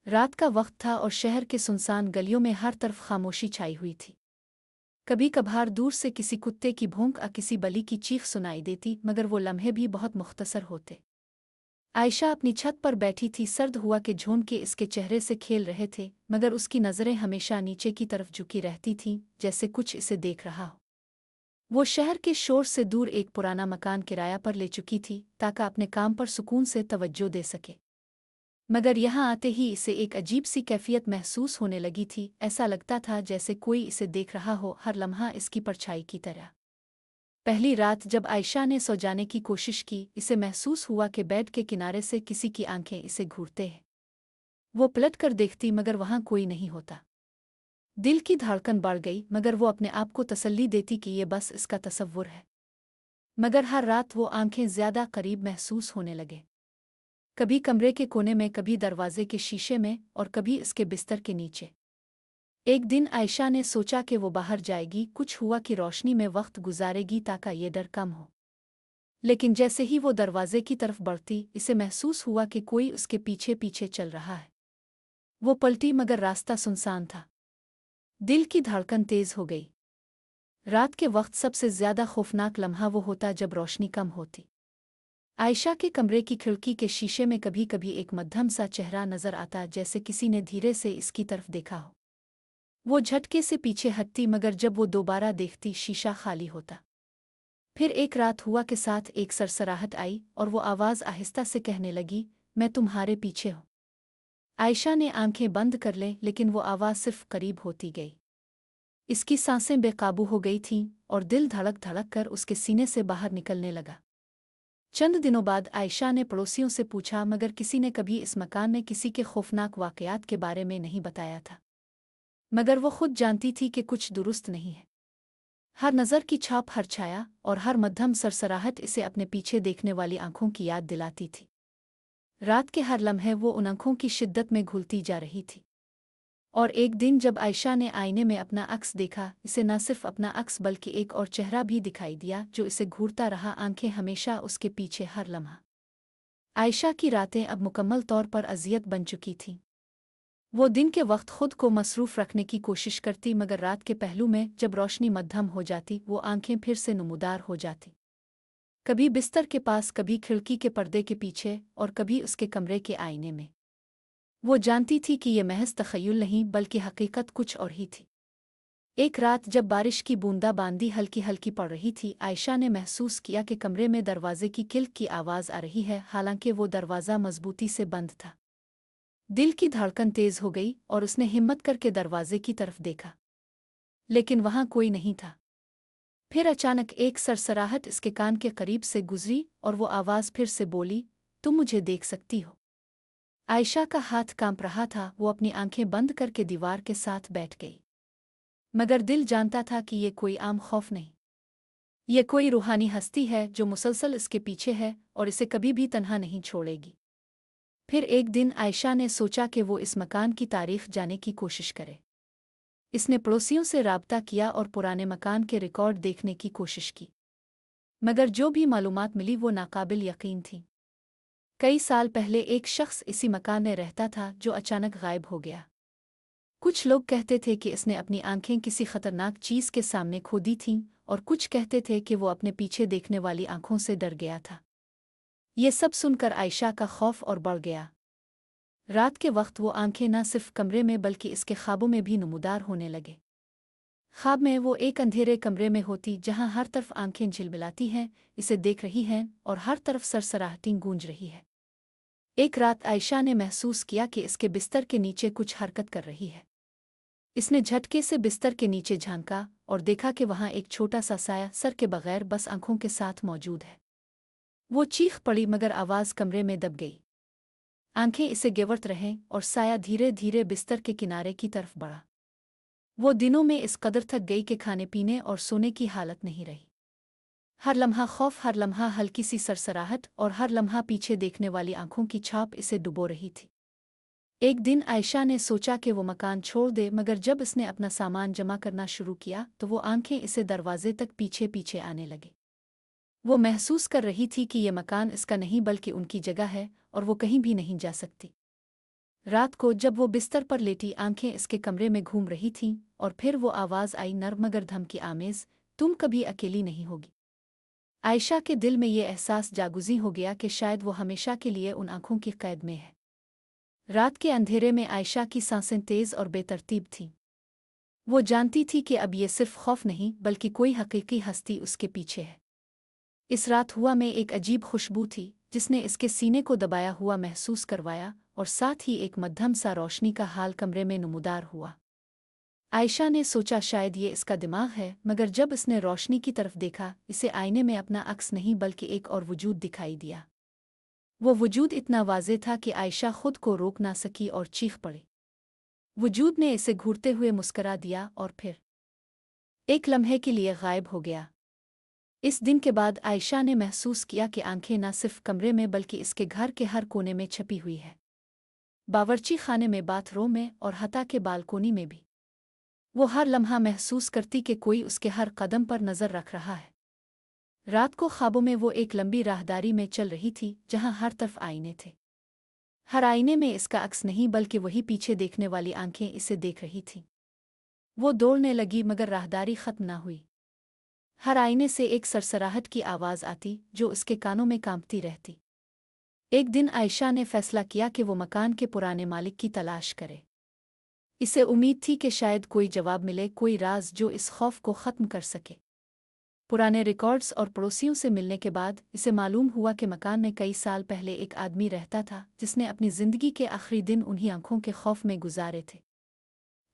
रात का वक्त था और शहर के सुनसान गलियों में हर तरफ खामोशी छाई हुई थी। कभी कभार दूर से किसी कुत्ते की भौंक या किसी बली की चीख सुनाई देती, मगर वो लम्हे भी बहुत मुख्तसर होते। आयशा अपनी छत पर बैठी थी, सर्द हुआ के झोंके इसके चेहरे से खेल रहे थे, मगर उसकी नज़रें हमेशा नीचे की तरफ झुकी रहती थीं, जैसे कुछ इसे देख रहा हो। वो शहर के शोर से दूर एक पुराना मकान किराया पर ले चुकी थी, ताकि अपने काम पर सुकून से तवज्जो दे सके। मगर यहाँ आते ही इसे एक अजीब सी कैफियत महसूस होने लगी थी। ऐसा लगता था जैसे कोई इसे देख रहा हो, हर लम्हा इसकी परछाई की तरह। पहली रात जब आयशा ने सो जाने की कोशिश की, इसे महसूस हुआ कि बेड के किनारे से किसी की आंखें इसे घूरते हैं। वो पलट कर देखती, मगर वहाँ कोई नहीं होता। दिल की धड़कन बढ़ गई, मगर वो अपने आप को तसल्ली देती कि ये बस इसका तसव्वुर है। मगर हर रात वो आंखें ज्यादा करीब महसूस होने लगे, कभी कमरे के कोने में, कभी दरवाजे के शीशे में, और कभी इसके बिस्तर के नीचे। एक दिन आयशा ने सोचा कि वो बाहर जाएगी, कुछ हुआ कि रोशनी में वक्त गुजारेगी ताकि ये डर कम हो। लेकिन जैसे ही वो दरवाजे की तरफ बढ़ती, इसे महसूस हुआ कि कोई उसके पीछे पीछे चल रहा है। वो पलटी, मगर रास्ता सुनसान था। दिल की धड़कन तेज हो गई। रात के वक्त सबसे ज्यादा खौफनाक लम्हा वो होता जब रोशनी कम होती। आयशा के कमरे की खिड़की के शीशे में कभी कभी एक मध्यम सा चेहरा नजर आता, जैसे किसी ने धीरे से इसकी तरफ देखा हो। वो झटके से पीछे हटती, मगर जब वो दोबारा देखती, शीशा खाली होता। फिर एक रात हुआ के साथ एक सरसराहट आई, और वो आवाज़ आहिस्ता से कहने लगी, मैं तुम्हारे पीछे हूँ। आयशा ने आंखें बंद कर लें, लेकिन वो आवाज़ सिर्फ करीब होती गई। इसकी सांसें बेकाबू हो गई थीं, और दिल धड़क धड़क कर उसके सीने से बाहर निकलने लगा। चंद दिनों बाद आयशा ने पड़ोसियों से पूछा, मगर किसी ने कभी इस मकान में किसी के खौफनाक वाकयात के बारे में नहीं बताया था। मगर वो खुद जानती थी कि कुछ दुरुस्त नहीं है। हर नज़र की छाप, हर छाया और हर मध्यम सरसराहट इसे अपने पीछे देखने वाली आंखों की याद दिलाती थी। रात के हर लम्हे वो उन आंखों की शिद्दत में घुलती जा रही थी। और एक दिन जब आयशा ने आईने में अपना अक्स देखा, इसे न सिर्फ अपना अक्स बल्कि एक और चेहरा भी दिखाई दिया, जो इसे घूरता रहा, आंखें हमेशा उसके पीछे, हर लम्हा। आयशा की रातें अब मुकम्मल तौर पर अज़ियत बन चुकी थीं। वो दिन के वक्त खुद को मसरूफ़ रखने की कोशिश करती, मगर रात के पहलू में जब रोशनी मद्धम हो जाती, वो आंखें फिर से नमूदार हो जाती। कभी बिस्तर के पास, कभी खिड़की के पर्दे के पीछे, और कभी उसके कमरे के आईने में। वो जानती थी कि ये महज तख़य्युल नहीं, बल्कि हकीकत कुछ और ही थी। एक रात जब बारिश की बूंदाबांदी हल्की हल्की पड़ रही थी, आयशा ने महसूस किया कि कमरे में दरवाजे की किल्क की आवाज़ आ रही है, हालांकि वो दरवाज़ा मजबूती से बंद था। दिल की धड़कन तेज हो गई, और उसने हिम्मत करके दरवाजे की तरफ देखा, लेकिन वहां कोई नहीं था। फिर अचानक एक सरसराहट इसके कान के करीब से गुजरी, और वो आवाज़ फिर से बोली, तुम मुझे देख सकती हो। आयशा का हाथ कांप रहा था, वो अपनी आंखें बंद करके दीवार के साथ बैठ गई। मगर दिल जानता था कि ये कोई आम खौफ नहीं। ये कोई रूहानी हस्ती है जो मुसलसल इसके पीछे है और इसे कभी भी तन्हा नहीं छोड़ेगी। फिर एक दिन आयशा ने सोचा कि वो इस मकान की तारीख जानने की कोशिश करे। इसने पड़ोसियों से राब्ता किया और पुराने मकान के रिकॉर्ड देखने की कोशिश की, मगर जो भी मालूमात मिली वो नाकाबिल यकीन थी। कई साल पहले एक शख्स इसी मकान में रहता था, जो अचानक गायब हो गया। कुछ लोग कहते थे कि इसने अपनी आंखें किसी खतरनाक चीज के सामने खो दी थीं, और कुछ कहते थे कि वो अपने पीछे देखने वाली आंखों से डर गया था। ये सब सुनकर आयशा का खौफ और बढ़ गया। रात के वक्त वो आंखें न सिर्फ कमरे में बल्कि इसके ख्वाबों में भी नमूदार होने लगे। ख्वाब में वो एक अंधेरे कमरे में होती, जहां हर तरफ आंखें झिलमिलाती हैं, इसे देख रही हैं, और हर तरफ सरसराहटी गूंज रही है। एक रात आयशा ने महसूस किया कि इसके बिस्तर के नीचे कुछ हरकत कर रही है। इसने झटके से बिस्तर के नीचे झांका और देखा कि वहां एक छोटा सा साया सर के बगैर बस आंखों के साथ मौजूद है। वो चीख पड़ी, मगर आवाज कमरे में दब गई। आंखें इसे गिरफ्त रहें, और साया धीरे धीरे बिस्तर के किनारे की तरफ बढ़ा। वो दिनों में इस कदर थक गई कि खाने पीने और सोने की हालत नहीं रही। हर लम्हा खौफ, हर लम्हा हल्की सी सरसराहट, और हर लम्हा पीछे देखने वाली आंखों की छाप इसे डुबो रही थी। एक दिन आयशा ने सोचा कि वो मकान छोड़ दे, मगर जब इसने अपना सामान जमा करना शुरू किया तो वो आंखें इसे दरवाजे तक पीछे पीछे आने लगी। वो महसूस कर रही थी कि ये मकान इसका नहीं बल्कि उनकी जगह है, और वो कहीं भी नहीं जा सकती। रात को जब वो बिस्तर पर लेटी आंखें इसके कमरे में घूम रही थीं और फिर वो आवाज़ आई, नर्म मगर धमकी आमेज़, तुम कभी अकेली नहीं होगी। आयशा के दिल में ये एहसास जागुज़ी हो गया कि शायद वो हमेशा के लिए उन आंखों की कैद में है। रात के अंधेरे में आयशा की सांसें तेज़ और बेतरतीब थीं। वो जानती थी कि अब ये सिर्फ खौफ नहीं बल्कि कोई हकीकी हस्ती उसके पीछे है। इस रात हुआ में एक अजीब खुशबू थी जिसने इसके सीने को दबाया हुआ महसूस करवाया और साथ ही एक मध्यम सा रोशनी का हाल कमरे में नमूदार हुआ। आयशा ने सोचा शायद ये इसका दिमाग है, मगर जब इसने रोशनी की तरफ देखा इसे आईने में अपना अक्स नहीं बल्कि एक और वजूद दिखाई दिया। वो वजूद इतना वाज़ेह था कि आयशा खुद को रोक ना सकी और चीख पड़ी। वजूद ने इसे घूरते हुए मुस्करा दिया और फिर एक लम्हे के लिए गायब हो गया। इस दिन के बाद आयशा ने महसूस किया कि आंखें न सिर्फ कमरे में बल्कि इसके घर के हर कोने में छपी हुई है। बावर्ची खाने में, बाथरूम में और हत्ता के बालकोनी में भी। वो हर लम्हा महसूस करती कि कोई उसके हर कदम पर नज़र रख रहा है। रात को ख्वाबों में वो एक लंबी राहदारी में चल रही थी जहां हर तरफ आईने थे। हर आईने में इसका अक्स नहीं बल्कि वही पीछे देखने वाली आंखें इसे देख रही थीं। वो दौड़ने लगी मगर राहदारी खत्म न हुई। हर आईने से एक सरसराहट की आवाज़ आती जो उसके कानों में कांपती रहती। एक दिन आयशा ने फैसला किया कि वो मकान के पुराने मालिक की तलाश करे। इसे उम्मीद थी कि शायद कोई जवाब मिले, कोई राज जो इस खौफ को ख़त्म कर सके। पुराने रिकॉर्ड्स और पड़ोसियों से मिलने के बाद इसे मालूम हुआ कि मकान में कई साल पहले एक आदमी रहता था जिसने अपनी ज़िंदगी के आखिरी दिन उन्हीं आंखों के खौफ में गुजारे थे।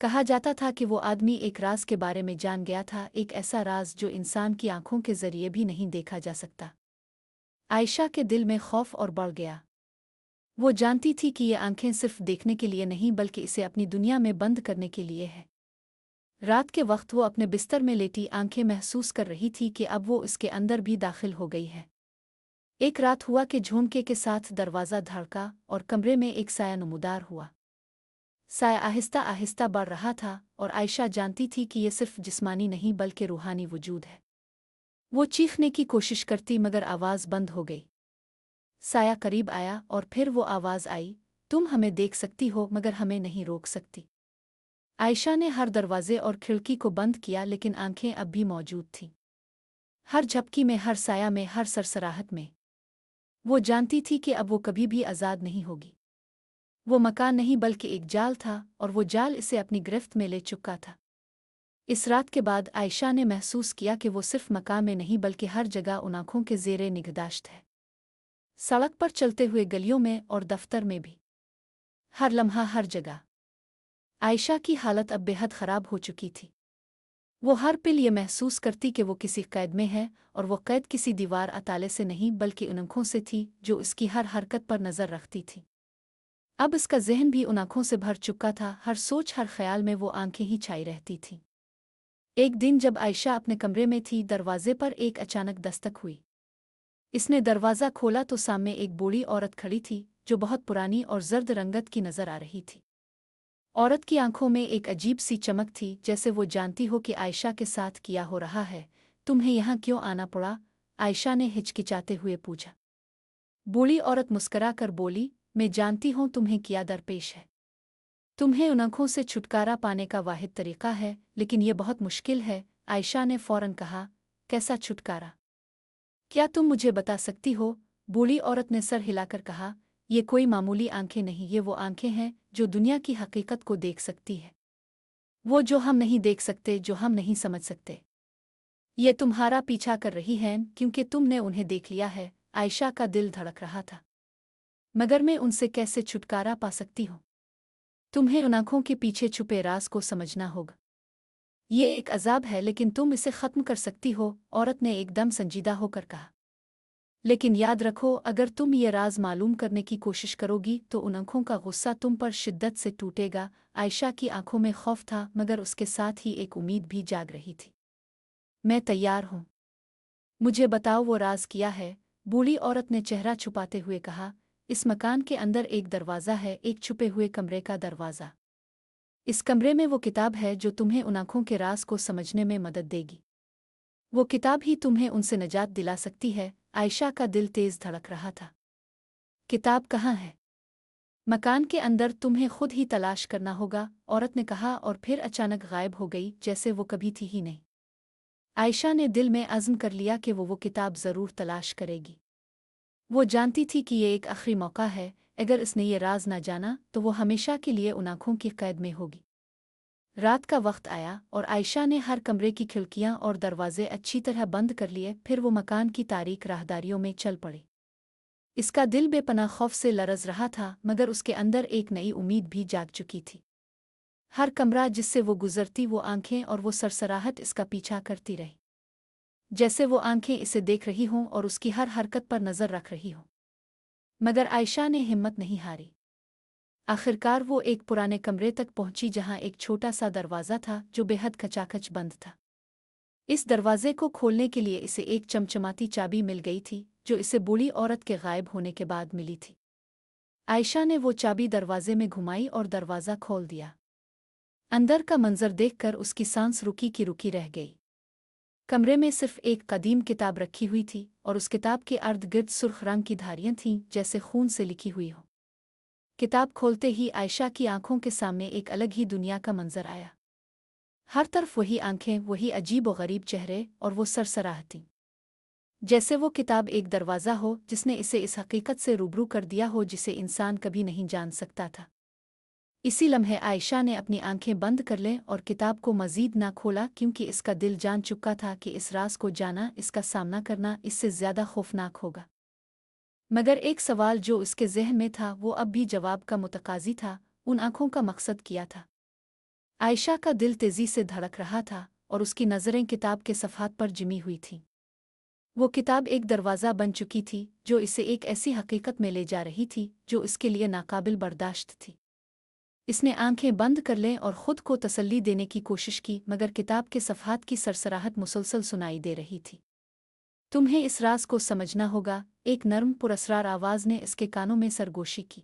कहा जाता था कि वो आदमी एक राज के बारे में जान गया था, एक ऐसा राज जो इंसान की आंखों के जरिए भी नहीं देखा जा सकता। आयशा के दिल में खौफ और बढ़ गया। वो जानती थी कि ये आंखें सिर्फ देखने के लिए नहीं बल्कि इसे अपनी दुनिया में बंद करने के लिए है। रात के वक्त वो अपने बिस्तर में लेटी आंखें महसूस कर रही थी कि अब वो इसके अंदर भी दाखिल हो गई है। एक रात हुआ कि झोंके के साथ दरवाज़ा धड़का और कमरे में एक साया नमूदार हुआ। साया आहिस्ता आहिस्ता बढ़ रहा था और आयशा जानती थी कि ये सिर्फ जिस्मानी नहीं बल्कि रूहानी वजूद है। वो चीखने की कोशिश करती मगर आवाज़ बंद हो गई। साया करीब आया और फिर वो आवाज़ आई, तुम हमें देख सकती हो मगर हमें नहीं रोक सकती। आयशा ने हर दरवाजे और खिड़की को बंद किया लेकिन आंखें अब भी मौजूद थीं। हर झपकी में, हर साया में, हर सरसराहट में। वो जानती थी कि अब वो कभी भी आज़ाद नहीं होगी। वो मकान नहीं बल्कि एक जाल था और वो जाल इसे अपनी गिरफ्त में ले चुका था। इस रात के बाद आयशा ने महसूस किया कि वो सिर्फ मकान में नहीं बल्कि हर जगह उन आंखों के ज़ेरे निगहदाश्त है। सड़क पर चलते हुए, गलियों में और दफ्तर में भी। हर लम्हा, हर जगह। आयशा की हालत अब बेहद ख़राब हो चुकी थी। वो हर पल ये महसूस करती कि वो किसी कैद में है और वो कैद किसी दीवार अताले से नहीं बल्कि उन आंखों से थी जो उसकी हर हरकत पर नज़र रखती थी। अब इसका ज़हन भी उन आंखों से भर चुका था, हर सोच, हर ख्याल में वो आंखें ही छाई रहती थीं। एक दिन जब आयशा अपने कमरे में थी, दरवाजे पर एक अचानक दस्तक हुई। इसने दरवाज़ा खोला तो सामने एक बूढ़ी औरत खड़ी थी जो बहुत पुरानी और जर्द रंगत की नज़र आ रही थी। औरत की आंखों में एक अजीब सी चमक थी, जैसे वो जानती हो कि आयशा के साथ क्या हो रहा है। तुम्हें यहाँ क्यों आना पड़ा? आयशा ने हिचकिचाते हुए पूछा। बूढ़ी औरत मुस्करा कर बोली, मैं जानती हूँ तुम्हें क्या दरपेश है। तुम्हें उन आंखों से छुटकारा पाने का वाहिद तरीका है, लेकिन ये बहुत मुश्किल है। आयशा ने फौरन कहा, कैसा छुटकारा? क्या तुम मुझे बता सकती हो? बूढ़ी औरत ने सर हिलाकर कहा, ये कोई मामूली आंखें नहीं, ये वो आंखें हैं जो दुनिया की हकीकत को देख सकती है। वो जो हम नहीं देख सकते, जो हम नहीं समझ सकते। ये तुम्हारा पीछा कर रही हैं क्योंकि तुमने उन्हें देख लिया है। आयशा का दिल धड़क रहा था। मगर मैं उनसे कैसे छुटकारा पा सकती हूँ? तुम्हें उन आंखों के पीछे छुपे राज को समझना होगा। ये एक अजाब है लेकिन तुम इसे ख़त्म कर सकती हो, औरत ने एकदम संजीदा होकर कहा। लेकिन याद रखो, अगर तुम ये राज मालूम करने की कोशिश करोगी तो उन आंखों का गुस्सा तुम पर शिद्दत से टूटेगा। आयशा की आंखों में खौफ था मगर उसके साथ ही एक उम्मीद भी जाग रही थी। मैं तैयार हूँ। मुझे बताओ वो राज किया है? बूढ़ी औरत ने चेहरा छुपाते हुए कहा। इस मकान के अंदर एक दरवाज़ा है, एक छुपे हुए कमरे का दरवाज़ा। इस कमरे में वो किताब है जो तुम्हें उन आंखों के राज को समझने में मदद देगी। वो किताब ही तुम्हें उनसे निजात दिला सकती है। आयशा का दिल तेज धड़क रहा था। किताब कहाँ है? मकान के अंदर तुम्हें खुद ही तलाश करना होगा, औरत ने कहा और फिर अचानक गायब हो गई जैसे वो कभी थी ही नहीं। आयशा ने दिल में अज़्म कर लिया कि वो किताब ज़रूर तलाश करेगी। वो जानती थी कि ये एक आखिरी मौका है, अगर इसने ये राज न जाना तो वो हमेशा के लिए उन आँखों की कैद में होगी। रात का वक्त आया और आयशा ने हर कमरे की खिड़कियां और दरवाजे अच्छी तरह बंद कर लिए। फिर वो मकान की तारीक राहदारियों में चल पड़ी। इसका दिल बेपनाह खौफ से लरज रहा था, मगर उसके अंदर एक नई उम्मीद भी जाग चुकी थी। हर कमरा जिससे वो गुजरती, वो आंखें और वो सरसराहट इसका पीछा करती रही, जैसे वो आंखें इसे देख रही हों और उसकी हर हरकत पर नजर रख रही हों। मगर आयशा ने हिम्मत नहीं हारी। आखिरकार वो एक पुराने कमरे तक पहुंची जहां एक छोटा सा दरवाज़ा था जो बेहद खचाखच बंद था। इस दरवाजे को खोलने के लिए इसे एक चमचमाती चाबी मिल गई थी, जो इसे बूढ़ी औरत के गायब होने के बाद मिली थी। आयशा ने वो चाबी दरवाजे में घुमाई और दरवाज़ा खोल दिया। अंदर का मंजर देखकर उसकी सांस रुकी की रुकी रह गई। कमरे में सिर्फ एक कदीम किताब रखी हुई थी और उस किताब के अर्द गिर्द सुर्ख रंग की धारियां थीं, जैसे खून से लिखी हुई हो। किताब खोलते ही आयशा की आंखों के सामने एक अलग ही दुनिया का मंजर आया। हर तरफ वही आंखें, वही अजीब व गरीब चेहरे और वो सरसराहती, जैसे वो किताब एक दरवाज़ा हो जिसने इसे इस हकीकत से रूबरू कर दिया हो जिसे इंसान कभी नहीं जान सकता था। इसी लम्हे आयशा ने अपनी आंखें बंद कर लें और किताब को मज़ीद ना खोला, क्योंकि इसका दिल जान चुका था कि इस राज को जाना, इसका सामना करना इससे ज़्यादा खौफनाक होगा। मगर एक सवाल जो उसके ज़हन में था वो अब भी जवाब का मुतकाज़ी था। उन आंखों का मकसद क्या था? आयशा का दिल तेज़ी से धड़क रहा था और उसकी नज़रें किताब के सफ़हात पर जिमी हुई थीं। वो किताब एक दरवाज़ा बन चुकी थी जो इसे एक ऐसी हकीकत में ले जा रही थी जो इसके लिए नाकाबिल बर्दाश्त थी। इसने आंखें बंद कर लें और ख़ुद को तसल्ली देने की कोशिश की, मगर किताब के सफ़हात की सरसराहट मुसलसल सुनाई दे रही थी। तुम्हें इस राज को समझना होगा, एक नर्म पुरअसरार आवाज़ ने इसके कानों में सरगोशी की।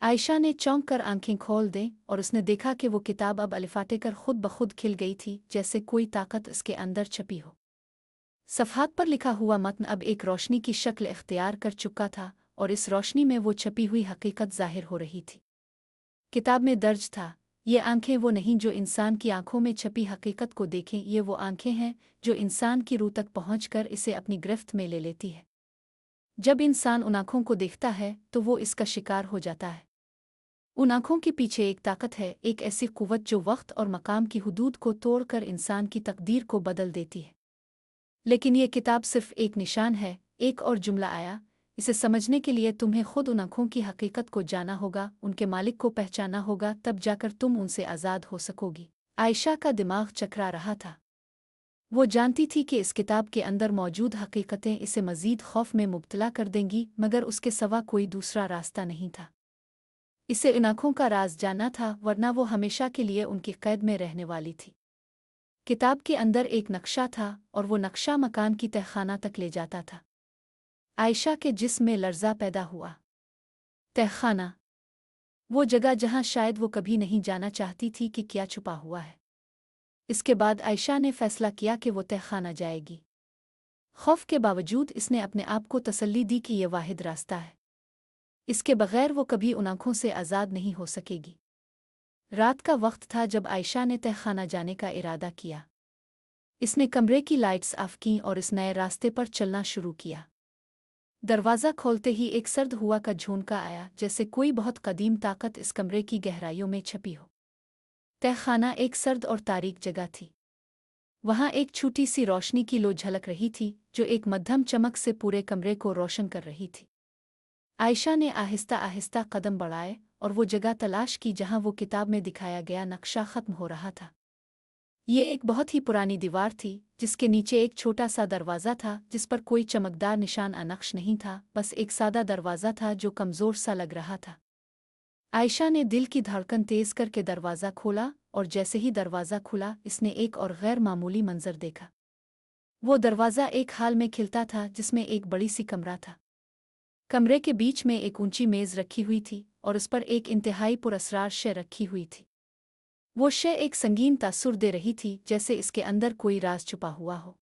आयशा ने चौंक कर आंखें खोल दें और उसने देखा कि वो किताब अब अलिफाटे कर खुद ब खुद खिल गई थी, जैसे कोई ताकत इसके अंदर छपी हो। सफ़हात पर लिखा हुआ मतन अब एक रोशनी की शक्ल इख्तियार कर चुका था और इस रोशनी में वो छपी हुई हकीकत ज़ाहिर हो रही थी। किताब में दर्ज था, ये आंखें वो नहीं जो इंसान की आंखों में छपी हकीकत को देखें, ये वो आंखें हैं जो इंसान की रूह तक पहुंचकर इसे अपनी गिरफ्त में ले लेती है। जब इंसान उन आंखों को देखता है तो वो इसका शिकार हो जाता है। उन आंखों के पीछे एक ताकत है, एक ऐसी कुव्वत जो वक्त और मकाम की हुदूद को तोड़कर इंसान की तकदीर को बदल देती है। लेकिन ये किताब सिर्फ एक निशान है। एक और जुमला आया, इसे समझने के लिए तुम्हें खुद उन आंखों की हकीकत को जाना होगा, उनके मालिक को पहचाना होगा, तब जाकर तुम उनसे आज़ाद हो सकोगी। आयशा का दिमाग चकरा रहा था। वो जानती थी कि इस किताब के अंदर मौजूद हकीकतें इसे मज़ीद खौफ में मुब्तला कर देंगी, मगर उसके सिवा कोई दूसरा रास्ता नहीं था। इसे इन आँखों का राज जानना था, वरना वो हमेशा के लिए उनकी कैद में रहने वाली थी। किताब के अंदर एक नक्शा था और वो नक्शा मकान की तहखाना तक ले जाता था। आयशा के जिस्म में लर्जा पैदा हुआ। तहखाना, वो जगह जहां शायद वो कभी नहीं जाना चाहती थी कि क्या छुपा हुआ है। इसके बाद आयशा ने फैसला किया कि वो तहखाना जाएगी। खौफ के बावजूद इसने अपने आप को तसल्ली दी कि ये वाहिद रास्ता है। इसके बगैर वो कभी उन आँखों से आज़ाद नहीं हो सकेगी। रात का वक्त था जब आयशा ने तहखाना जाने का इरादा किया। इसने कमरे की लाइट्स ऑफ कीं और इस नए रास्ते पर चलना शुरू किया। दरवाज़ा खोलते ही एक सर्द हुआ का झोंका आया, जैसे कोई बहुत कदीम ताकत इस कमरे की गहराइयों में छपी हो। तहखाना एक सर्द और तारीक जगह थी। वहाँ एक छोटी सी रोशनी की लो झलक रही थी, जो एक मध्यम चमक से पूरे कमरे को रोशन कर रही थी। आयशा ने आहिस्ता आहिस्ता कदम बढ़ाए और वो जगह तलाश की जहाँ वो किताब में दिखाया गया नक्शा ख़त्म हो रहा था। ये एक बहुत ही पुरानी दीवार थी, जिसके नीचे एक छोटा सा दरवाज़ा था, जिस पर कोई चमकदार निशान नक्श नहीं था, बस एक सादा दरवाज़ा था जो कमज़ोर सा लग रहा था। आयशा ने दिल की धड़कन तेज़ करके दरवाज़ा खोला और जैसे ही दरवाज़ा खुला, इसने एक और गैर मामूली मंजर देखा। वो दरवाज़ा एक हाल में खिलता था जिसमें एक बड़ी सी कमरा था। कमरे के बीच में एक ऊंची मेज़ रखी हुई थी और उस पर एक इंतहाई पुरअसरार शय रखी हुई थी। वो शय एक संगीन तासुर दे रही थी, जैसे इसके अंदर कोई राज छुपा हुआ हो।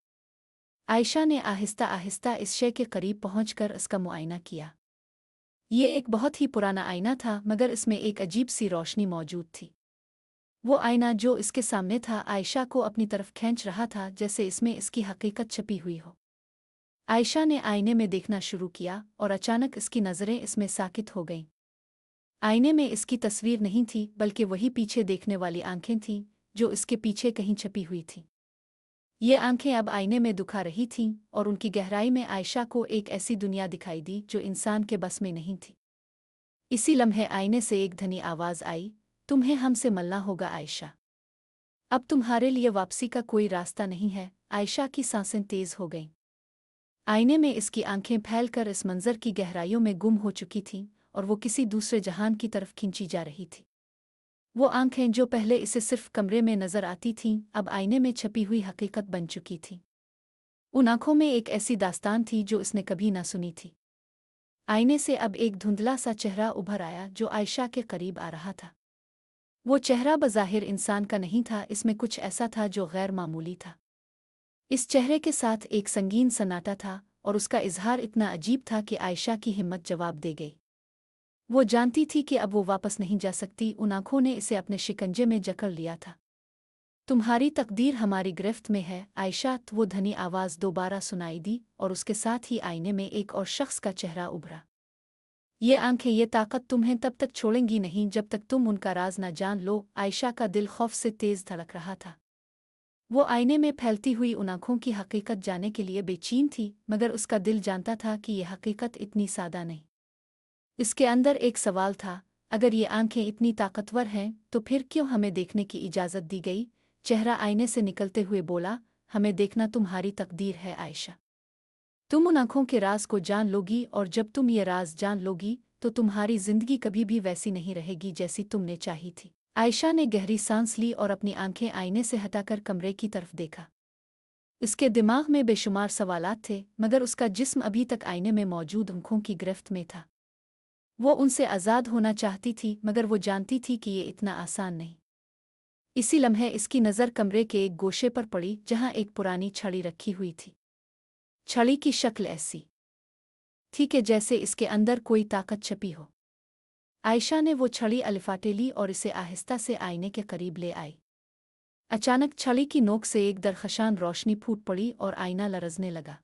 आयशा ने आहिस्ता आहिस्ता इस शय के करीब पहुंचकर इसका मुआयना किया। ये एक बहुत ही पुराना आईना था, मगर इसमें एक अजीब सी रोशनी मौजूद थी। वो आईना जो इसके सामने था आयशा को अपनी तरफ खींच रहा था, जैसे इसमें इसकी हकीकत छपी हुई हो। आयशा ने आईने में देखना शुरू किया और अचानक इसकी नज़रें इसमें साकित हो गईं। आईने में इसकी तस्वीर नहीं थी, बल्कि वही पीछे देखने वाली आंखें थीं जो इसके पीछे कहीं छपी हुई थीं। ये आंखें अब आईने में दुखा रही थीं और उनकी गहराई में आयशा को एक ऐसी दुनिया दिखाई दी जो इंसान के बस में नहीं थी। इसी लम्हे आईने से एक धनी आवाज़ आई, तुम्हें हमसे मिलना होगा आयशा। अब तुम्हारे लिए वापसी का कोई रास्ता नहीं है। आयशा की सांसें तेज हो गईं। आईने में इसकी आंखें फैलकर इस मंजर की गहराइयों में गुम हो चुकी थीं और वो किसी दूसरे जहान की तरफ खींची जा रही थी। वो आंखें जो पहले इसे सिर्फ कमरे में नजर आती थीं, अब आईने में छपी हुई हकीकत बन चुकी थीं। उन आंखों में एक ऐसी दास्तान थी जो इसने कभी ना सुनी थी। आईने से अब एक धुंधला सा चेहरा उभर आया जो आयशा के करीब आ रहा था। वो चेहरा बज़ाहिर इंसान का नहीं था, इसमें कुछ ऐसा था जो गैर मामूली था। इस चेहरे के साथ एक संगीन सन्नाटा था और उसका इजहार इतना अजीब था कि आयशा की हिम्मत जवाब दे गई। वो जानती थी कि अब वो वापस नहीं जा सकती। उन आंखों ने इसे अपने शिकंजे में जकड़ लिया था। तुम्हारी तकदीर हमारी गिरफ्त में है आयशा। वो धनी आवाज़ दोबारा सुनाई दी और उसके साथ ही आईने में एक और शख्स का चेहरा उभरा। ये आंखें, ये ताकत तुम्हें तब तक छोड़ेंगी नहीं जब तक तुम उनका राज न जान लो। आयशा का दिल खौफ से तेज धड़क रहा था। वो आईने में फैलती हुई उन आंखों की हकीकत जानने के लिए बेचैन थी, मगर उसका दिल जानता था कि यह हकीकत इतनी सादा नहीं। इसके अंदर एक सवाल था, अगर ये आंखें इतनी ताकतवर हैं तो फिर क्यों हमें देखने की इजाज़त दी गई? चेहरा आईने से निकलते हुए बोला, हमें देखना तुम्हारी तकदीर है आयशा। तुम उन आंखों के राज को जान लोगी और जब तुम ये राज जान लोगी तो तुम्हारी जिंदगी कभी भी वैसी नहीं रहेगी जैसी तुमने चाही थी। आयशा ने गहरी सांस ली और अपनी आंखें आईने से हटाकर कमरे की तरफ देखा। इसके दिमाग में बेशुमार सवालात थे, मगर उसका जिस्म अभी तक आईने में मौजूद आंखों की गिरफ्त में था। वो उनसे आज़ाद होना चाहती थी, मगर वो जानती थी कि ये इतना आसान नहीं। इसी लम्हे इसकी नज़र कमरे के एक गोशे पर पड़ी जहां एक पुरानी छड़ी रखी हुई थी। छड़ी की शक्ल ऐसी थी कि जैसे इसके अंदर कोई ताकत छपी हो। आयशा ने वो छड़ी अलिफाटे ली और इसे आहिस्ता से आईने के करीब ले आई। अचानक छड़ी की नोक से एक दरखशान रोशनी फूट पड़ी और आईना लरजने लगा।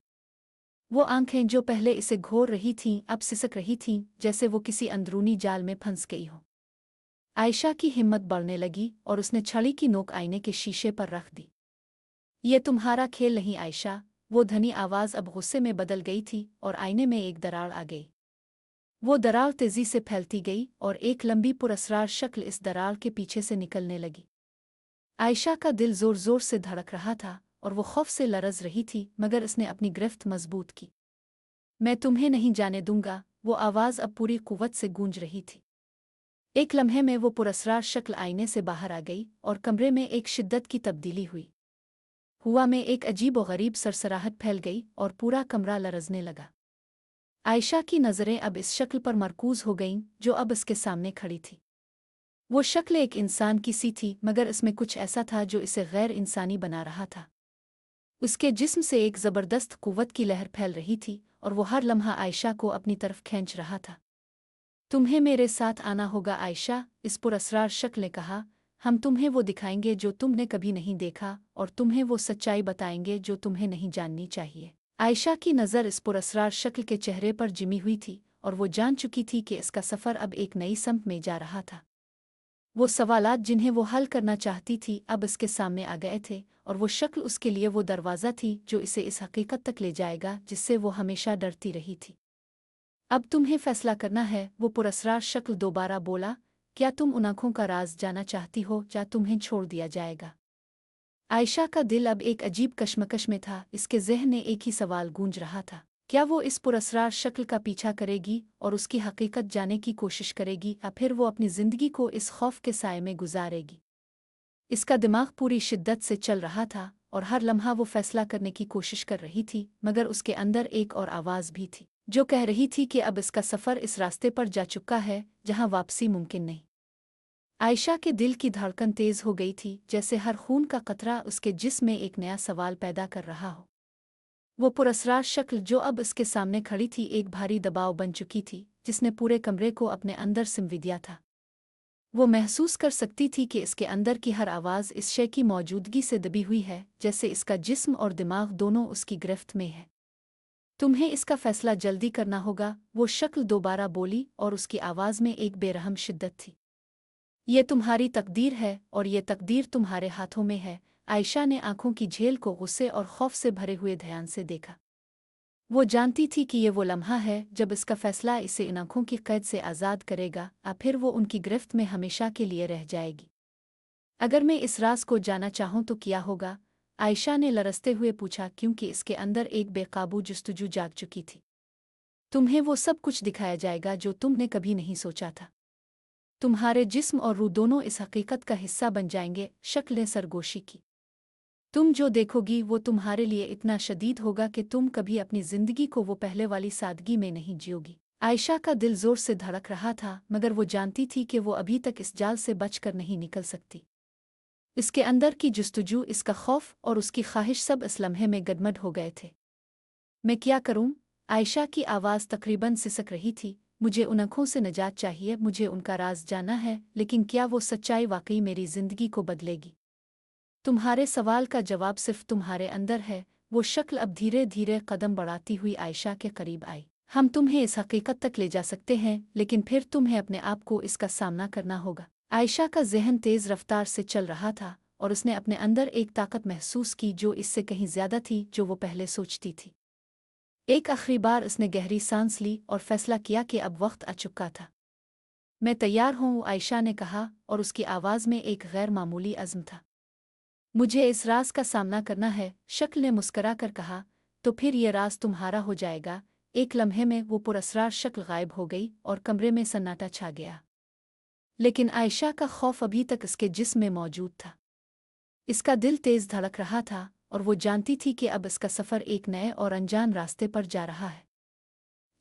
वो आंखें जो पहले इसे घोर रही थीं अब सिसक रही थीं, जैसे वो किसी अंदरूनी जाल में फंस गई हो। आयशा की हिम्मत बढ़ने लगी और उसने छड़ी की नोक आईने के शीशे पर रख दी। ये तुम्हारा खेल नहीं आयशा। वो धनी आवाज़ अब गुस्से में बदल गई थी और आईने में एक दरार आ गई। वो दरार तेजी से फैलती गई और एक लंबी पुरअसरार शक्ल इस दरार के पीछे से निकलने लगी। आयशा का दिल जोर जोर से धड़क रहा था और वो खौफ से लरज रही थी, मगर उसने अपनी गिरफ्त मजबूत की। मैं तुम्हें नहीं जाने दूंगा। वो आवाज़ अब पूरी कुव्वत से गूंज रही थी। एक लम्हे में वो पुरअसरार शक्ल आईने से बाहर आ गई और कमरे में एक शिद्दत की तब्दीली हुई। हुआ में एक अजीब व गरीब सरसराहट फैल गई और पूरा कमरा लरजने लगा। आयशा की नज़रें अब इस शक्ल पर मरकूज हो गईं जो अब इसके सामने खड़ी थी। वो शक्ल एक इंसान की सी थी, मगर इसमें कुछ ऐसा था जो इसे गैर इंसानी बना रहा था। उसके जिस्म से एक ज़बरदस्त कुव्वत की लहर फैल रही थी और वो हर लम्हा आयशा को अपनी तरफ खींच रहा था। तुम्हें मेरे साथ आना होगा आयशा, इस पुरअसरार शक्ल ने कहा। हम तुम्हें वो दिखाएंगे जो तुमने कभी नहीं देखा और तुम्हें वो सच्चाई बताएंगे जो तुम्हें नहीं जाननी चाहिए। आयशा की नज़र इस पुरअसरार शक्ल के चेहरे पर जिमी हुई थी और वो जान चुकी थी कि इसका सफ़र अब एक नई समत में जा रहा था। वो सवालात जिन्हें वो हल करना चाहती थी अब इसके सामने आ गए थे और वो शक्ल उसके लिए वो दरवाज़ा थी जो इसे इस हकीकत तक ले जाएगा जिससे वो हमेशा डरती रही थी। अब तुम्हें फैसला करना है, वो पुरअसरार शक्ल दोबारा बोला। क्या तुम उन आंखों का राज जाना चाहती हो या तुम्हें छोड़ दिया जाएगा? आयशा का दिल अब एक अजीब कश्मकश में था। इसके ज़हन में एक ही सवाल गूंज रहा था, क्या वो इस पुरअसरार शक्ल का पीछा करेगी और उसकी हकीकत जानने की कोशिश करेगी या फिर वो अपनी ज़िंदगी को इस खौफ के साए में गुजारेगी? इसका दिमाग पूरी शिद्दत से चल रहा था और हर लम्हा वो फैसला करने की कोशिश कर रही थी, मगर उसके अंदर एक और आवाज़ भी थी जो कह रही थी कि अब इसका सफ़र इस रास्ते पर जा चुका है जहां वापसी मुमकिन नहीं। आयशा के दिल की धड़कन तेज हो गई थी, जैसे हर खून का कतरा उसके जिस्म में एक नया सवाल पैदा कर रहा हो। वो पुरअसरार शक्ल जो अब इसके सामने खड़ी थी एक भारी दबाव बन चुकी थी, जिसने पूरे कमरे को अपने अंदर सिमट दिया था। वो महसूस कर सकती थी कि इसके अंदर की हर आवाज़ इस शय की मौजूदगी से दबी हुई है, जैसे इसका जिस्म और दिमाग दोनों उसकी गिरफ्त में है। तुम्हें इसका फैसला जल्दी करना होगा, वो शक्ल दोबारा बोली और उसकी आवाज़ में एक बेरहम शिद्दत थी। ये तुम्हारी तकदीर है और ये तकदीर तुम्हारे हाथों में है। आयशा ने आंखों की झेल को गुस्से और खौफ से भरे हुए ध्यान से देखा। वो जानती थी कि ये वो लम्हा है जब इसका फैसला इसे इन आंखों की कैद से आज़ाद करेगा, और फिर वो उनकी गिरफ्त में हमेशा के लिए रह जाएगी। अगर मैं इस राज को जाना चाहूँ तो क्या होगा? आयशा ने लरसते हुए पूछा, क्योंकि इसके अंदर एक बेकाबू जस्तजू जाग चुकी थी। तुम्हें वो सब कुछ दिखाया जाएगा जो तुमने कभी नहीं सोचा था। तुम्हारे जिस्म और रूह दोनों इस हकीकत का हिस्सा बन जाएंगे। शक्ल ने सरगोशी की। तुम जो देखोगी वो तुम्हारे लिए इतना शदीद होगा कि तुम कभी अपनी जिंदगी को वो पहले वाली सादगी में नहीं जियोगी। आयशा का दिल जोर से धड़क रहा था, मगर वो जानती थी कि वो अभी तक इस जाल से बचकर नहीं निकल सकती। इसके अंदर की जुस्तजू, इसका खौफ और उसकी ख्वाहिश सब इस लम्हे में गडमड हो गए थे। मैं क्या करूं? आयशा की आवाज़ तकरीबन सिसक रही थी। मुझे उन आँखों से निजात चाहिए, मुझे उनका राज जानना है, लेकिन क्या वो सच्चाई वाकई मेरी जिंदगी को बदलेगी? तुम्हारे सवाल का जवाब सिर्फ तुम्हारे अंदर है। वो शक्ल अब धीरे धीरे कदम बढ़ाती हुई आयशा के करीब आई। हम तुम्हें इस हकीकत तक ले जा सकते हैं, लेकिन फिर तुम्हें अपने आप को इसका सामना करना होगा। आयशा का जहन तेज रफ्तार से चल रहा था और उसने अपने अंदर एक ताकत महसूस की जो इससे कहीं ज्यादा थी जो वो पहले सोचती थी। एक आखिरी बार उसने गहरी सांस ली और फैसला किया कि अब वक्त आ चुका था। मैं तैयार हूँ, आयशा ने कहा, और उसकी आवाज़ में एक गैर मामूली अज़्म था। मुझे इस राज का सामना करना है, शक्ल ने मुस्करा कर कहा। तो फिर ये राज तुम्हारा हो जाएगा। एक लम्हे में वो पुरअसरार शक्ल गायब हो गई और कमरे में सन्नाटा छा गया। लेकिन आयशा का खौफ अभी तक इसके जिस्म में मौजूद था। इसका दिल तेज धड़क रहा था और वो जानती थी कि अब इसका सफ़र एक नए और अनजान रास्ते पर जा रहा है।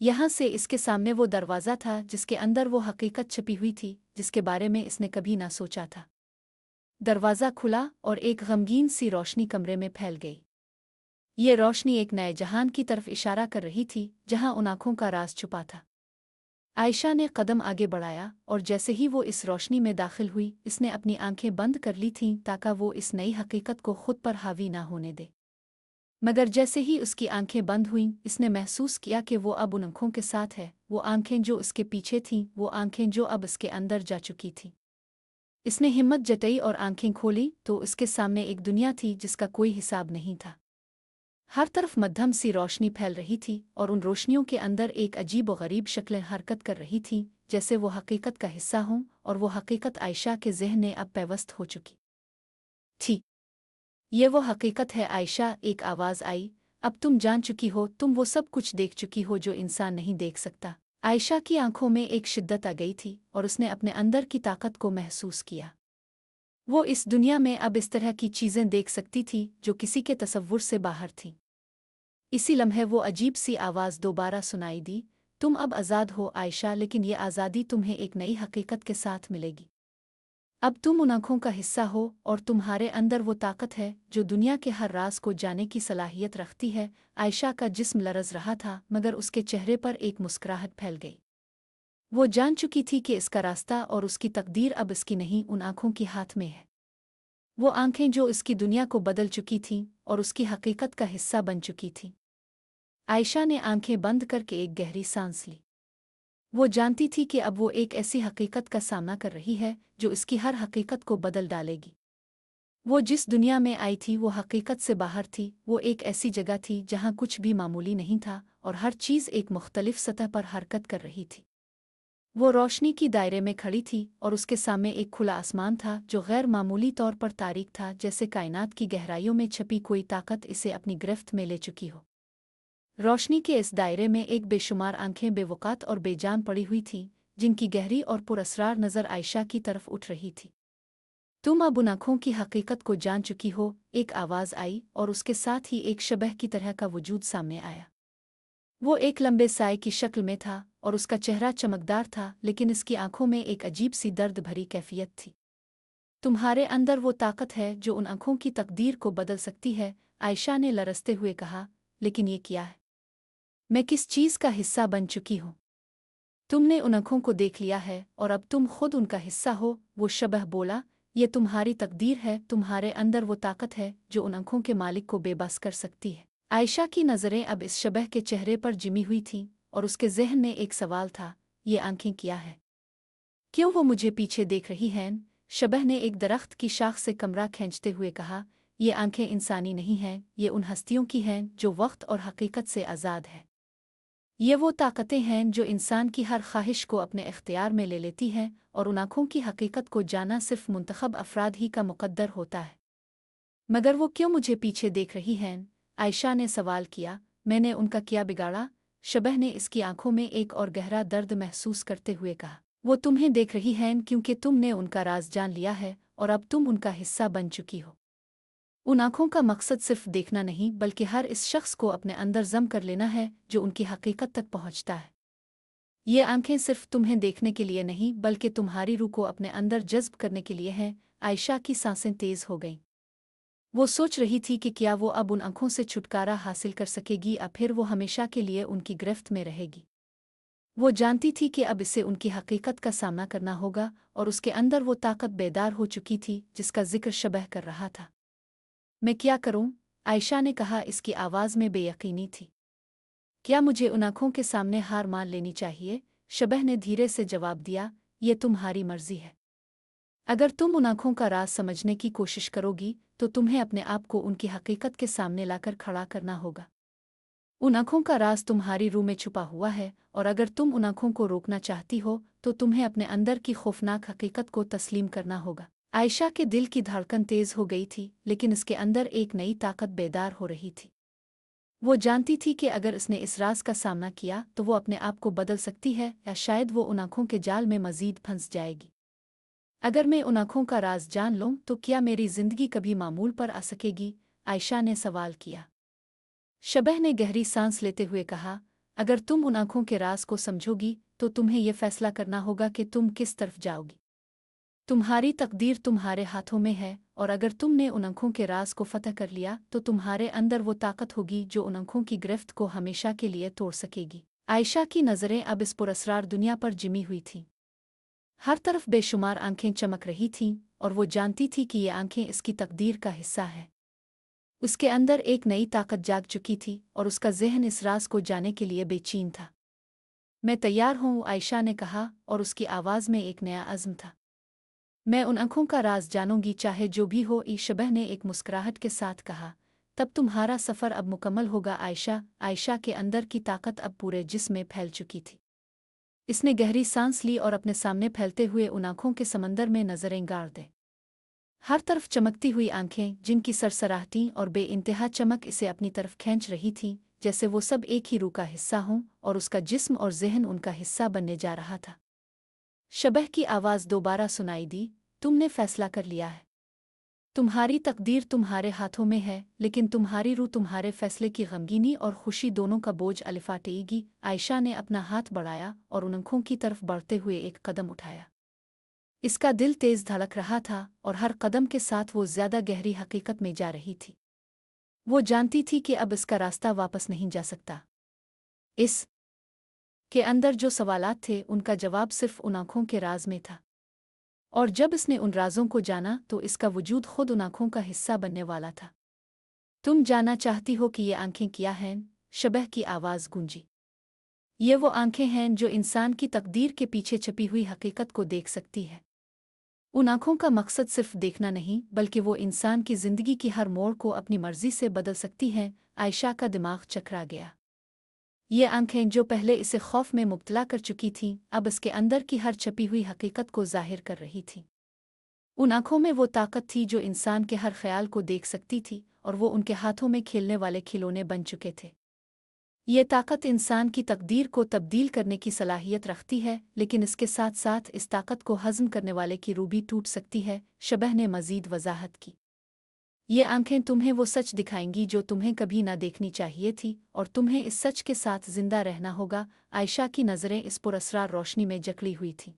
यहाँ से इसके सामने वो दरवाज़ा था जिसके अंदर वो हकीकत छिपी हुई थी जिसके बारे में इसने कभी ना सोचा था। दरवाज़ा खुला और एक गमगीन सी रोशनी कमरे में फैल गई। ये रोशनी एक नए जहान की तरफ इशारा कर रही थी, जहां उन आँखों का राज छुपा था। आयशा ने कदम आगे बढ़ाया और जैसे ही वो इस रोशनी में दाखिल हुई, इसने अपनी आंखें बंद कर ली थीं ताकि वो इस नई हकीकत को खुद पर हावी ना होने दे। मगर जैसे ही उसकी आंखें बंद हुईं, इसने महसूस किया कि वो अब उन आँखों के साथ है, वो आंखें जो उसके पीछे थीं, वो आंखें जो अब इसके अंदर जा चुकी थीं। इसने हिम्मत जताई और आंखें खोली तो उसके सामने एक दुनिया थी जिसका कोई हिसाब नहीं था। हर तरफ मध्यम सी रोशनी फैल रही थी और उन रोशनियों के अंदर एक अजीब व गरीब शक्लें हरकत कर रही थीं, जैसे वो हकीकत का हिस्सा हों, और वो हकीकत आयशा के ज़हन में अब पेवस्त हो चुकी थी। ये वो हकीकत है आयशा, एक आवाज़ आई। अब तुम जान चुकी हो, तुम वो सब कुछ देख चुकी हो जो इंसान नहीं देख सकता। आयशा की आंखों में एक शिद्दत आ गई थी और उसने अपने अंदर की ताकत को महसूस किया। वो इस दुनिया में अब इस तरह की चीज़ें देख सकती थी जो किसी के तसव्वुर से बाहर थीं। इसी लम्हे वो अजीब सी आवाज़ दोबारा सुनाई दी। तुम अब आज़ाद हो आयशा, लेकिन ये आज़ादी तुम्हें एक नई हकीकत के साथ मिलेगी। अब तुम उन आँखों का हिस्सा हो और तुम्हारे अंदर वो ताकत है जो दुनिया के हर राज को जाने की सलाहियत रखती है। आयशा का जिस्म लरज़ रहा था, मगर उसके चेहरे पर एक मुस्कुराहट फैल गई। वो जान चुकी थी कि इसका रास्ता और उसकी तकदीर अब इसकी नहीं, उन आँखों के हाथ में है। वो आँखें जो इसकी दुनिया को बदल चुकी थीं और उसकी हकीकत का हिस्सा बन चुकी थीं। आयशा ने आंखें बंद करके एक गहरी सांस ली। वो जानती थी कि अब वो एक ऐसी हकीकत का सामना कर रही है जो इसकी हर हकीकत को बदल डालेगी। वो जिस दुनिया में आई थी वो हकीकत से बाहर थी। वो एक ऐसी जगह थी जहाँ कुछ भी मामूली नहीं था और हर चीज़ एक मुख्तलिफ सतह पर हरकत कर रही थी। वो रोशनी की दायरे में खड़ी थी और उसके सामने एक खुला आसमान था जो गैर मामूली तौर पर तारीक था, जैसे कायनात की गहराइयों में छपी कोई ताकत इसे अपनी गिरफ्त में ले चुकी हो। रोशनी के इस दायरे में एक बेशुमार आंखें बेवकात और बेजान पड़ी हुई थीं, जिनकी गहरी और पुरअसरार नज़र आयशा की तरफ उठ रही थी। तुम अब उन आँखों की हकीकत को जान चुकी हो, एक आवाज़ आई और उसके साथ ही एक शबह की तरह का वजूद सामने आया। वो एक लंबे साए की शक्ल में था और उसका चेहरा चमकदार था, लेकिन इसकी आंखों में एक अजीब सी दर्द भरी कैफियत थी। तुम्हारे अंदर वो ताकत है जो उन आंखों की तकदीर को बदल सकती है, आयशा ने लरसते हुए कहा। लेकिन ये क्या है? मैं किस चीज़ का हिस्सा बन चुकी हूँ? तुमने उन आँखों को देख लिया है और अब तुम खुद उनका हिस्सा हो। वो शबह बोला, ये तुम्हारी तकदीर है, तुम्हारे अंदर वो ताकत है जो उन आँखों के मालिक को बेबस कर सकती है। आयशा की नज़रें अब इस शबह के चेहरे पर जिमी हुई थीं और उसके जहन में एक सवाल था, ये आँखें क्या है? क्यों वो मुझे पीछे देख रही हैं? शबह ने एक दरख्त की शाख से कमरा खींचते हुए कहा, ये आँखें इंसानी नहीं हैं, ये उन हस्तियों की हैं जो वक्त और हकीकत से आज़ाद है। ये वो ताकतें हैं जो इंसान की हर ख्वाहिश को अपने इख्तियार में ले लेती हैं और उन आँखों की हकीकत को जाना सिर्फ मुंतखब अफराद ही का मुकद्दर होता है। मगर वो क्यों मुझे पीछे देख रही हैं? आयशा ने सवाल किया। मैंने उनका क्या बिगाड़ा? शबह ने इसकी आंखों में एक और गहरा दर्द महसूस करते हुए कहा, वो तुम्हें देख रही हैं क्योंकि तुमने उनका राज जान लिया है और अब तुम उनका हिस्सा बन चुकी हो। उन आँखों का मकसद सिर्फ देखना नहीं बल्कि हर इस शख्स को अपने अंदर जम कर लेना है जो उनकी हकीकत तक पहुँचता है। ये आंखें सिर्फ तुम्हें देखने के लिए नहीं बल्कि तुम्हारी रूह को अपने अंदर जज्ब करने के लिए हैं। आयशा की सांसें तेज हो गईं। वो सोच रही थी कि क्या वो अब उन आँखों से छुटकारा हासिल कर सकेगी या फिर वो हमेशा के लिए उनकी गिरफ्त में रहेगी। वो जानती थी कि अब इसे उनकी हकीकत का सामना करना होगा और उसके अंदर वो ताकत बेदार हो चुकी थी जिसका जिक्र शबह कर रहा था। मैं क्या करूं? आयशा ने कहा, इसकी आवाज़ में बेयकीनी थी। क्या मुझे उन आँखों के सामने हार मान लेनी चाहिए? शबह ने धीरे से जवाब दिया, ये तुम्हारी मर्जी है। अगर तुम उन आँखों का राज समझने की कोशिश करोगी तो तुम्हें अपने आप को उनकी हकीकत के सामने लाकर खड़ा करना होगा। उन आँखों का राज तुम्हारी रूह में छुपा हुआ है और अगर तुम उन आँखों को रोकना चाहती हो तो तुम्हें अपने अंदर की खौफनाक हकीकत को तस्लीम करना होगा। आयशा के दिल की धड़कन तेज हो गई थी लेकिन इसके अंदर एक नई ताकत बेदार हो रही थी। वो जानती थी कि अगर इसने इस राज का सामना किया तो वो अपने आप को बदल सकती है या शायद वो उन आँखों के जाल में मजीद फंस जाएगी। अगर मैं उन आँखों का राज जान लूँ तो क्या मेरी जिंदगी कभी मामूल पर आ सकेगी? आयशा ने सवाल किया। शबह ने गहरी सांस लेते हुए कहा, अगर तुम उन आँखों के राज को समझोगी तो तुम्हें यह फैसला करना होगा कि तुम किस तरफ जाओगी। तुम्हारी तकदीर तुम्हारे हाथों में है और अगर तुमने उन आँखों के राज को फतह कर लिया तो तुम्हारे अंदर वो ताकत होगी जो उन आँखों की गिरफ्त को हमेशा के लिए तोड़ सकेगी। आयशा की नज़रें अब इस पुरअसरार दुनिया पर जिमी हुई थीं। हर तरफ बेशुमार आंखें चमक रही थीं और वो जानती थी कि ये आंखें इसकी तकदीर का हिस्सा है। उसके अंदर एक नई ताकत जाग चुकी थी और उसका ज़हन इस राज को जाने के लिए बेचैन था। मैं तैयार हूँ, आयशा ने कहा और उसकी आवाज़ में एक नया अज़्म था। मैं उन आँखों का राज जानूंगी चाहे जो भी हो। शबह ने एक मुस्कुराहट के साथ कहा, तब तुम्हारा सफ़र अब मुकम्मल होगा आयशा। आयशा के अंदर की ताकत अब पूरे जिस्म में फैल चुकी थी। इसने गहरी सांस ली और अपने सामने फैलते हुए उन आँखों के समंदर में नज़रें गाड़ दे। हर तरफ चमकती हुई आंखें जिनकी सरसराहटी और बेइंतहा चमक इसे अपनी तरफ खींच रही थीं, जैसे वो सब एक ही रूह का हिस्सा हों और उसका जिस्म और ज़हन उनका हिस्सा बनने जा रहा था। शबह की आवाज़ दोबारा सुनाई दी, तुमने फैसला कर लिया है। तुम्हारी तकदीर तुम्हारे हाथों में है लेकिन तुम्हारी रूह तुम्हारे फैसले की गमगीनी और खुशी दोनों का बोझ लिफाटेगी। आयशा ने अपना हाथ बढ़ाया और उन आँखों की तरफ बढ़ते हुए एक कदम उठाया। इसका दिल तेज धड़क रहा था और हर कदम के साथ वो ज्यादा गहरी हकीकत में जा रही थी। वो जानती थी कि अब इसका रास्ता वापस नहीं जा सकता। इस के अंदर जो सवालात थे उनका जवाब सिर्फ उन आँखों के राज में था और जब इसने उन राजों को जाना तो इसका वजूद खुद उन आँखों का हिस्सा बनने वाला था। तुम जानना चाहती हो कि ये आंखें क्या हैं? शबह की आवाज़ गूंजी। ये वो आंखें हैं जो इंसान की तकदीर के पीछे छिपी हुई हकीकत को देख सकती है। उन आँखों का मकसद सिर्फ देखना नहीं बल्कि वो इंसान की ज़िंदगी की हर मोड़ को अपनी मर्जी से बदल सकती हैं। आयशा का दिमाग चकरा गया। ये आंखें जो पहले इसे खौफ में मुब्तला कर चुकी थीं अब इसके अंदर की हर छपी हुई हकीकत को जाहिर कर रही थीं। उन आँखों में वो ताकत थी जो इंसान के हर ख्याल को देख सकती थी और वो उनके हाथों में खेलने वाले खिलौने बन चुके थे। ये ताकत इंसान की तकदीर को तब्दील करने की सलाहियत रखती है लेकिन इसके साथ साथ इस ताकत को हज़म करने वाले की रूह भी टूट सकती है। शबह ने मज़ीद वजाहत की, ये आंखें तुम्हें वो सच दिखाएंगी जो तुम्हें कभी ना देखनी चाहिए थी और तुम्हें इस सच के साथ जिंदा रहना होगा। आयशा की नज़रें इस पुरअसरार रोशनी में जकड़ी हुई थीं।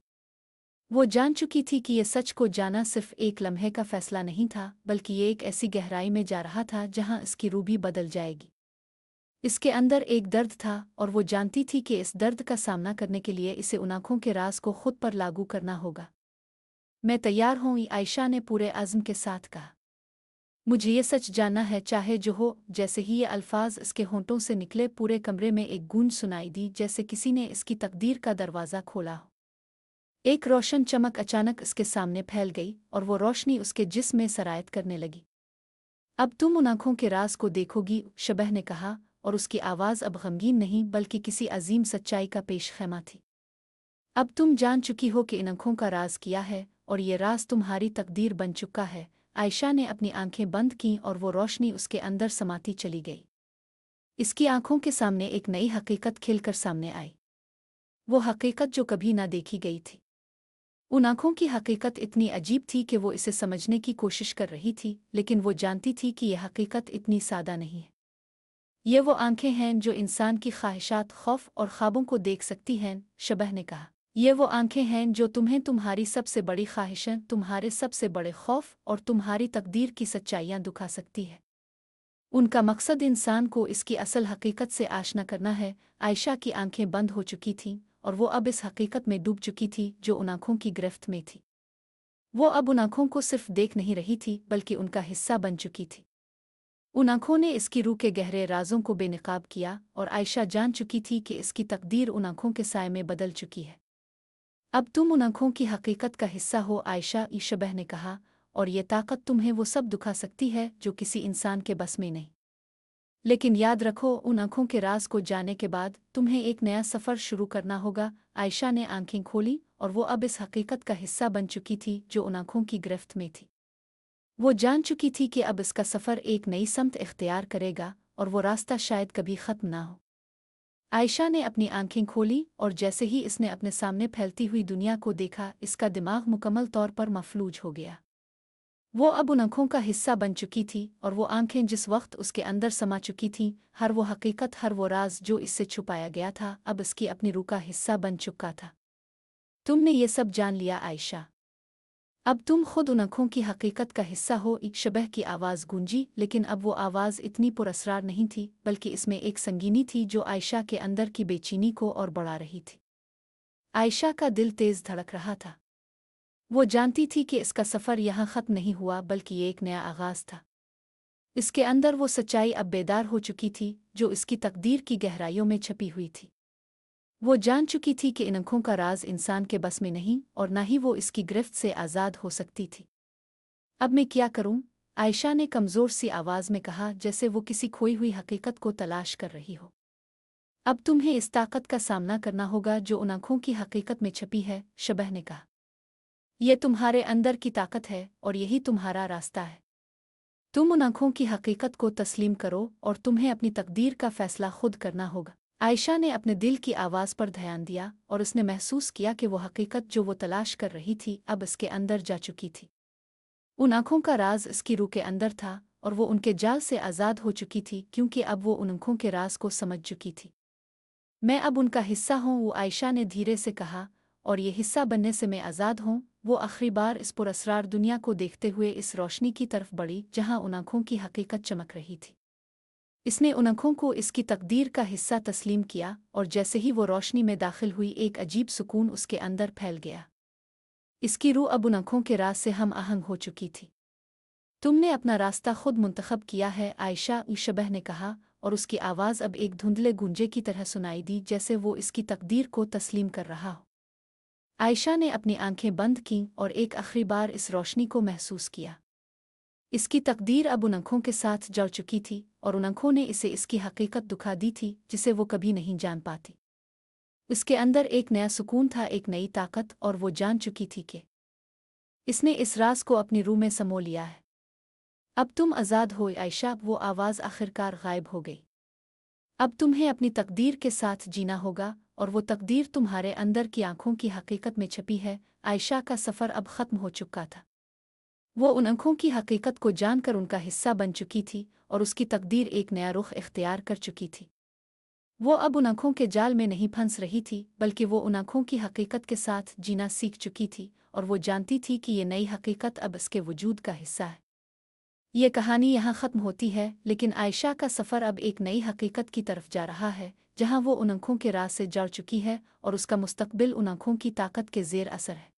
वो जान चुकी थी कि ये सच को जाना सिर्फ एक लम्हे का फैसला नहीं था बल्कि ये एक ऐसी गहराई में जा रहा था जहां इसकी रूह भी बदल जाएगी। इसके अंदर एक दर्द था और वो जानती थी कि इस दर्द का सामना करने के लिए इसे उन आँखों के राज को खुद पर लागू करना होगा। मैं तैयार हूँ, आयशा ने पूरे अज़्म के साथ कहा। मुझे ये सच जानना है, चाहे जो हो। जैसे ही ये अल्फाज इसके होंठों से निकले, पूरे कमरे में एक गूंज सुनाई दी, जैसे किसी ने इसकी तकदीर का दरवाज़ा खोला हो। एक रोशन चमक अचानक इसके सामने फैल गई और वो रोशनी उसके जिस्म में सरायत करने लगी। अब तुम उन आँखों के राज को देखोगी, शबह ने कहा, और उसकी आवाज़ अब गमगीन नहीं बल्कि किसी अजीम सच्चाई का पेशखैमा थी। अब तुम जान चुकी हो कि इन आँखों का राज किया है, और ये राज तुम्हारी तकदीर बन चुका है। आयशा ने अपनी आंखें बंद कीं और वो रोशनी उसके अंदर समाती चली गई। इसकी आंखों के सामने एक नई हकीकत खिलकर सामने आई। वो हकीकत जो कभी ना देखी गई थी। उन आंखों की हकीकत इतनी अजीब थी कि वो इसे समझने की कोशिश कर रही थी, लेकिन वो जानती थी कि यह हकीकत इतनी सादा नहीं है। ये वो आंखें हैं जो इंसान की ख्वाहिशात, खौफ और ख्वाबों को देख सकती हैं, शबह ने कहा। ये वो आंखें हैं जो तुम्हें तुम्हारी सबसे बड़ी ख्वाहिशें, तुम्हारे सबसे बड़े खौफ और तुम्हारी तकदीर की सच्चाइयाँ दिखा सकती है। उनका मकसद इंसान को इसकी असल हकीकत से आशना करना है। आयशा की आंखें बंद हो चुकी थीं और वो अब इस हकीकत में डूब चुकी थी जो उन आंखों की गिरफ्त में थी। वो अब उन आंखों को सिर्फ देख नहीं रही थी बल्कि उनका हिस्सा बन चुकी थी। उन आंखों ने इसकी रूह के गहरे राजों को बेनकाब किया और आयशा जान चुकी थी कि इसकी तकदीर उन आंखों के साए में बदल चुकी है। अब तुम उन आंखों की हकीकत का हिस्सा हो, आयशा, शबह ने कहा, और ये ताकत तुम्हें वो सब दिखा सकती है जो किसी इंसान के बस में नहीं। लेकिन याद रखो, उन आंखों के राज को जानने के बाद तुम्हें एक नया सफ़र शुरू करना होगा। आयशा ने आंखें खोली और वो अब इस हकीकत का हिस्सा बन चुकी थी जो उन आंखों की गिरफ्त में थी। वो जान चुकी थी कि अब इसका सफ़र एक नई समत इख्तियार करेगा और वो रास्ता शायद कभी ख़त्म ना हो। आयशा ने अपनी आंखें खोली और जैसे ही इसने अपने सामने फैलती हुई दुनिया को देखा, इसका दिमाग मुकम्मल तौर पर मफलूज हो गया। वो अब उन आँखों का हिस्सा बन चुकी थी और वो आंखें जिस वक्त उसके अंदर समा चुकी थीं, हर वो हकीकत, हर वो राज जो इससे छुपाया गया था, अब इसकी अपनी रूह का हिस्सा बन चुका था। तुमने ये सब जान लिया, आयशा। अब तुम खुद उन आँखों की हकीकत का हिस्सा हो, एक शबह की आवाज़ गूंजी, लेकिन अब वो आवाज़ इतनी पुरअसरार नहीं थी, बल्कि इसमें एक संगीनी थी जो आयशा के अंदर की बेचैनी को और बढ़ा रही थी। आयशा का दिल तेज़ धड़क रहा था। वो जानती थी कि इसका सफ़र यहाँ ख़त्म नहीं हुआ बल्कि ये एक नया आगाज़ था। इसके अंदर वो सच्चाई अब बेदार हो चुकी थी जो इसकी तकदीर की गहराइयों में छपी हुई थी। वो जान चुकी थी कि इन आँखों का राज इंसान के बस में नहीं और न ही वो इसकी गिरफ्त से आज़ाद हो सकती थी। अब मैं क्या करूं? आयशा ने कमज़ोर सी आवाज़ में कहा, जैसे वो किसी खोई हुई हकीकत को तलाश कर रही हो। अब तुम्हें इस ताकत का सामना करना होगा जो उन आँखों की हकीकत में छपी है, शबह ने कहा। यह तुम्हारे अंदर की ताकत है और यही तुम्हारा रास्ता है। तुम उन आँखों की हकीकत को तस्लीम करो और तुम्हें अपनी तकदीर का फ़ैसला खुद करना होगा। आयशा ने अपने दिल की आवाज़ पर ध्यान दिया और उसने महसूस किया कि वो हकीकत जो वो तलाश कर रही थी अब इसके अंदर जा चुकी थी। उन आँखों का राज इसकी रूह के अंदर था और वो उनके जाल से आज़ाद हो चुकी थी क्योंकि अब वो उन आँखों के राज को समझ चुकी थी। मैं अब उनका हिस्सा हूँ, वो आयशा ने धीरे से कहा, और ये हिस्सा बनने से मैं आज़ाद हूँ। वो आखिरी बार इस पुरअसरार दुनिया को देखते हुए इस रोशनी की तरफ बढ़ी जहाँ उन आँखों की हकीकत चमक रही थी। इसने उन आँखों को इसकी तकदीर का हिस्सा तस्लीम किया और जैसे ही वो रोशनी में दाखिल हुई, एक अजीब सुकून उसके अंदर फैल गया। इसकी रूह अब उन आँखों के राज से हम आहंग हो चुकी थी। तुमने अपना रास्ता खुद मुंतखब किया है, आयशा, शबह ने कहा, और उसकी आवाज़ अब एक धुंधले गूंजे की तरह सुनाई दी जैसे वो इसकी तकदीर को तस्लीम कर रहा हो। आयशा ने अपनी आंखें बंद कीं और एक आखिरी बार इस रोशनी को महसूस किया। इसकी तकदीर अब उन आँखों के साथ जुड़ चुकी थी और उन आँखों ने इसे इसकी हकीकत दिखा दी थी जिसे वो कभी नहीं जान पाती। उसके अंदर एक नया सुकून था, एक नई ताकत, और वो जान चुकी थी कि इसने इस राज को अपनी रूह में समो लिया है। अब तुम आज़ाद हो, आयशा। वो आवाज़ आखिरकार गायब हो गई। अब तुम्हें अपनी तकदीर के साथ जीना होगा और वो तकदीर तुम्हारे अंदर की आंखों की हकीकत में छपी है। आयशा का सफ़र अब ख़त्म हो चुका था। वो उन आंखों की हकीकत को जानकर उनका हिस्सा बन चुकी थी और उसकी तकदीर एक नया रुख इख्तियार कर चुकी थी। वो अब उन आंखों के जाल में नहीं फंस रही थी बल्कि वो उन आंखों की हकीकत के साथ जीना सीख चुकी थी और वो जानती थी कि ये नई हकीकत अब इसके वजूद का हिस्सा है। یہ کہانی یہاں ختم ہوتی ہے، لیکن عائشہ کا سفر اب ایک نئی حقیقت کی طرف جا رہا ہے، جہاں وہ ان آنکھوں کے راز سے جڑ چکی ہے اور اس کا مستقبل ان آنکھوں کی طاقت کے زیر اثر ہے۔